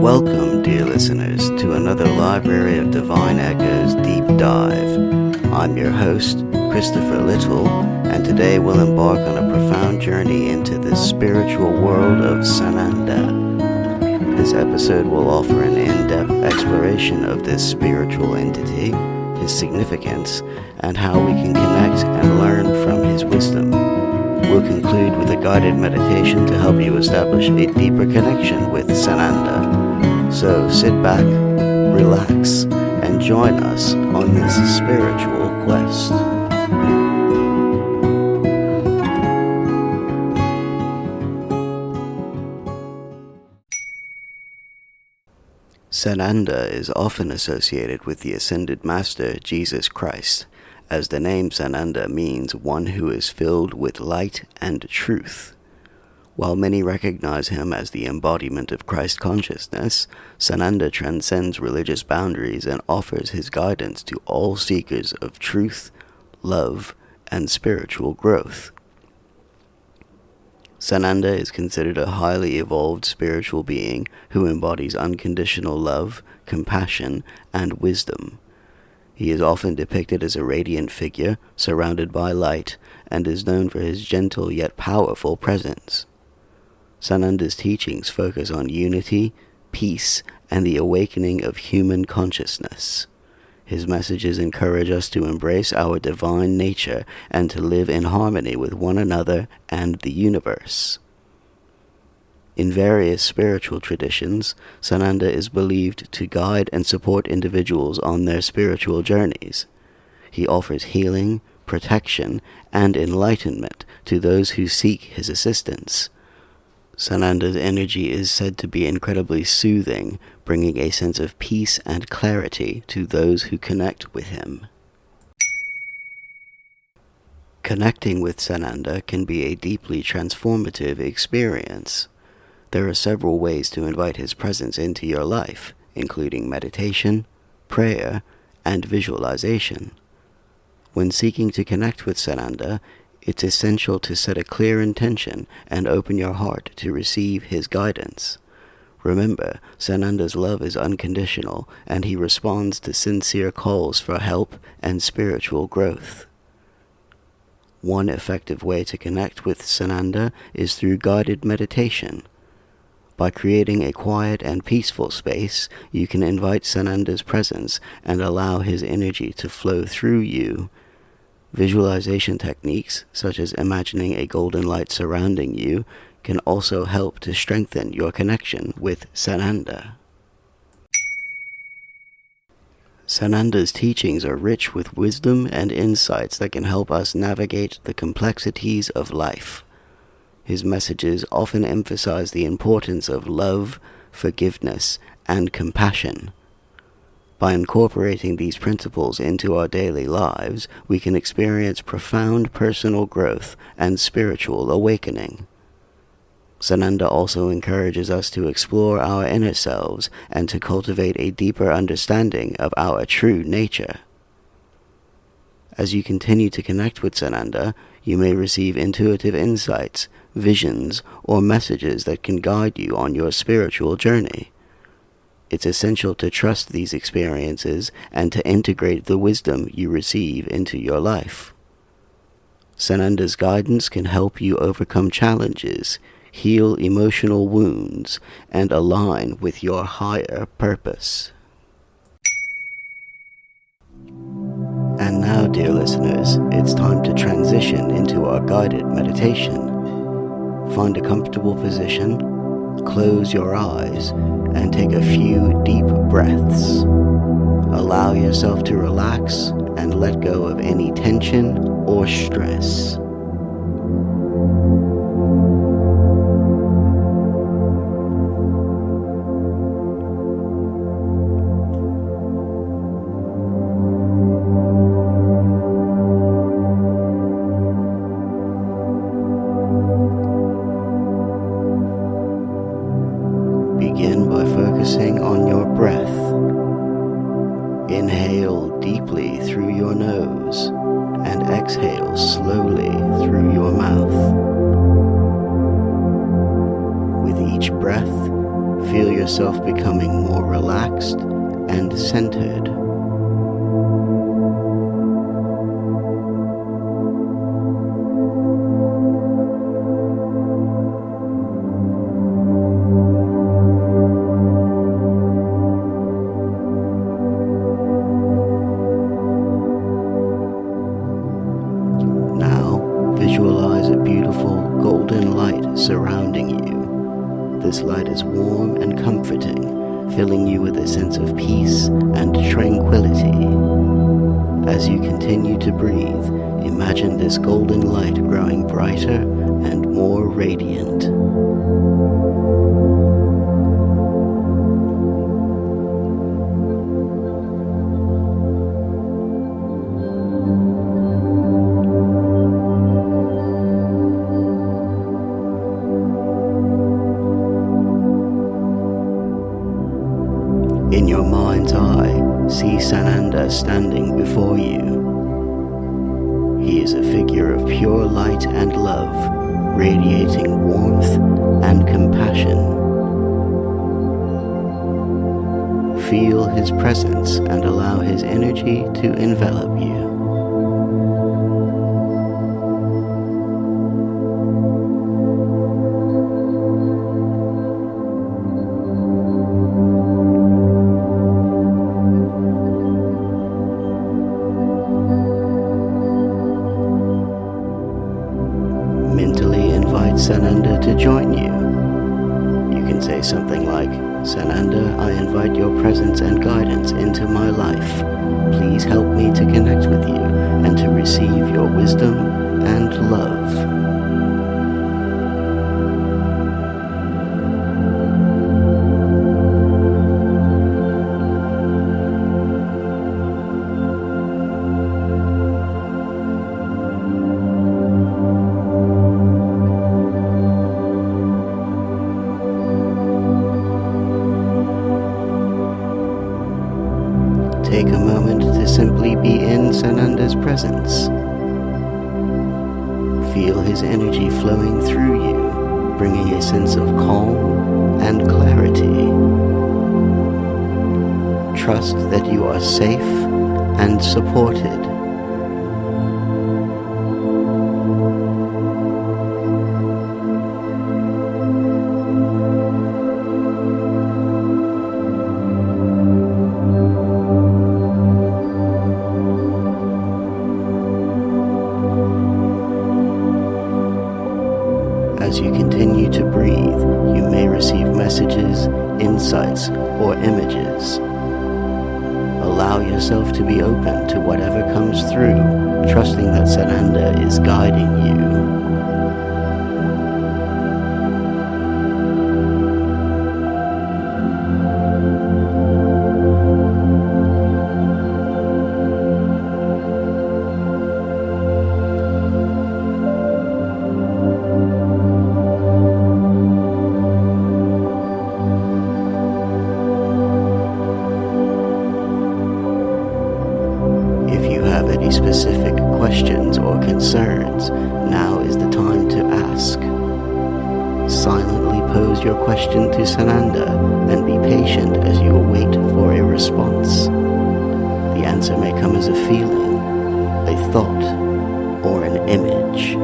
Welcome, dear listeners, to another Library of Divine Echoes Deep Dive. I'm your host, Christopher Little, and today we'll embark on a profound journey into the spiritual world of Sananda. This episode will offer an in-depth exploration of this spiritual entity, his significance, and how we can connect and learn from his wisdom. We'll conclude with a guided meditation to help you establish a deeper connection with Sananda. So sit back, relax, and join us on this spiritual quest. Sananda is often associated with the Ascended Master, Jesus Christ, as the name Sananda means one who is filled with light and truth. While many recognize him as the embodiment of Christ consciousness, Sananda transcends religious boundaries and offers his guidance to all seekers of truth, love, and spiritual growth. Sananda is considered a highly evolved spiritual being who embodies unconditional love, compassion, and wisdom. He is often depicted as a radiant figure surrounded by light and is known for his gentle yet powerful presence. Sananda's teachings focus on unity, peace, and the awakening of human consciousness. His messages encourage us to embrace our divine nature and to live in harmony with one another and the universe. In various spiritual traditions, Sananda is believed to guide and support individuals on their spiritual journeys. He offers healing, protection, and enlightenment to those who seek his assistance. Sananda's energy is said to be incredibly soothing, bringing a sense of peace and clarity to those who connect with him. Connecting with Sananda can be a deeply transformative experience. There are several ways to invite his presence into your life, including meditation, prayer, and visualization. When seeking to connect with Sananda, it's essential to set a clear intention and open your heart to receive his guidance. Remember, Sananda's love is unconditional, and he responds to sincere calls for help and spiritual growth. One effective way to connect with Sananda is through guided meditation. By creating a quiet and peaceful space, you can invite Sananda's presence and allow his energy to flow through you. Visualization techniques, such as imagining a golden light surrounding you, can also help to strengthen your connection with Sananda. Sananda's teachings are rich with wisdom and insights that can help us navigate the complexities of life. His messages often emphasize the importance of love, forgiveness, and compassion. By incorporating these principles into our daily lives, we can experience profound personal growth and spiritual awakening. Sananda also encourages us to explore our inner selves and to cultivate a deeper understanding of our true nature. As you continue to connect with Sananda, you may receive intuitive insights, visions, or messages that can guide you on your spiritual journey. It's essential to trust these experiences and to integrate the wisdom you receive into your life. Sananda's guidance can help you overcome challenges, heal emotional wounds, and align with your higher purpose. And now, dear listeners, it's time to transition into our guided meditation. Find a comfortable position, close your eyes, and take a few deep breaths. Allow yourself to relax and let go of any tension or stress. Begin by focusing on your breath. Inhale deeply through your nose and exhale slowly through your mouth. With each breath, Feel yourself becoming more relaxed and centered. Visualize a beautiful golden light surrounding you. This light is warm and comforting, filling you with a sense of peace and tranquility. As you continue to breathe, imagine this golden light growing brighter and more radiant. In your mind's eye, see Sananda standing before you. He is a figure of pure light and love, radiating warmth and compassion. Feel his presence and allow his energy to envelop you. Mentally invite Sananda to join you. You can say something like, "Sananda, I invite your presence and guidance into my life. Please help me to connect with you and to receive your wisdom and love." Take a moment to simply be in Sananda's presence. Feel his energy flowing through you, bringing a sense of calm and clarity. Trust that you are safe and supported. As you continue to breathe, you may receive messages, insights, or images. Allow yourself to be open to whatever comes through, trusting that Sananda is guiding you. Any specific questions or concerns, now is the time to ask. Silently pose your question to Sananda and be patient as you await for a response. The answer may come as a feeling, a thought, or an image.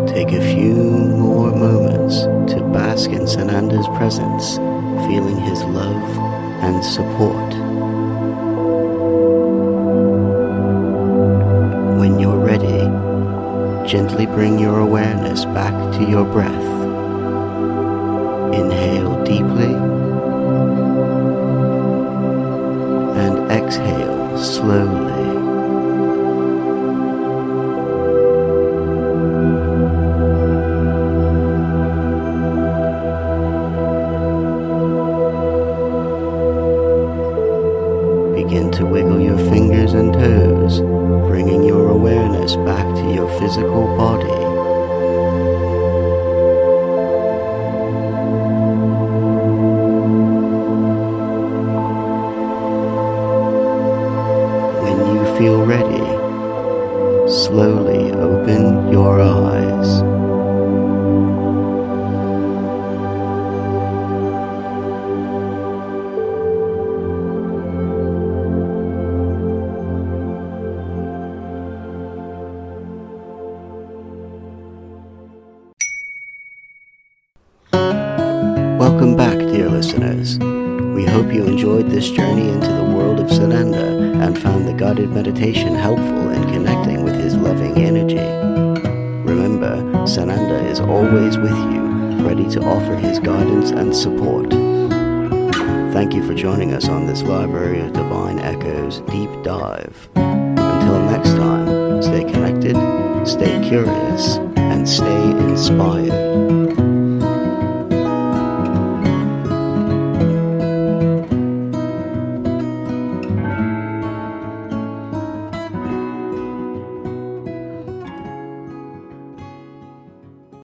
Take a few more moments to bask in Sananda's presence, feeling his love and support. When you're ready, gently bring your awareness back to your breath. Inhale deeply and exhale slowly. Begin to wiggle your fingers and toes, bringing your awareness back to your physical body. Welcome back, dear listeners. We hope you enjoyed this journey into the world of Sananda and found the guided meditation helpful in connecting with his loving energy. Remember, Sananda is always with you, ready to offer his guidance and support. Thank you for joining us on this Library of Divine Echoes deep dive. Until next time, stay connected, stay curious, and stay inspired.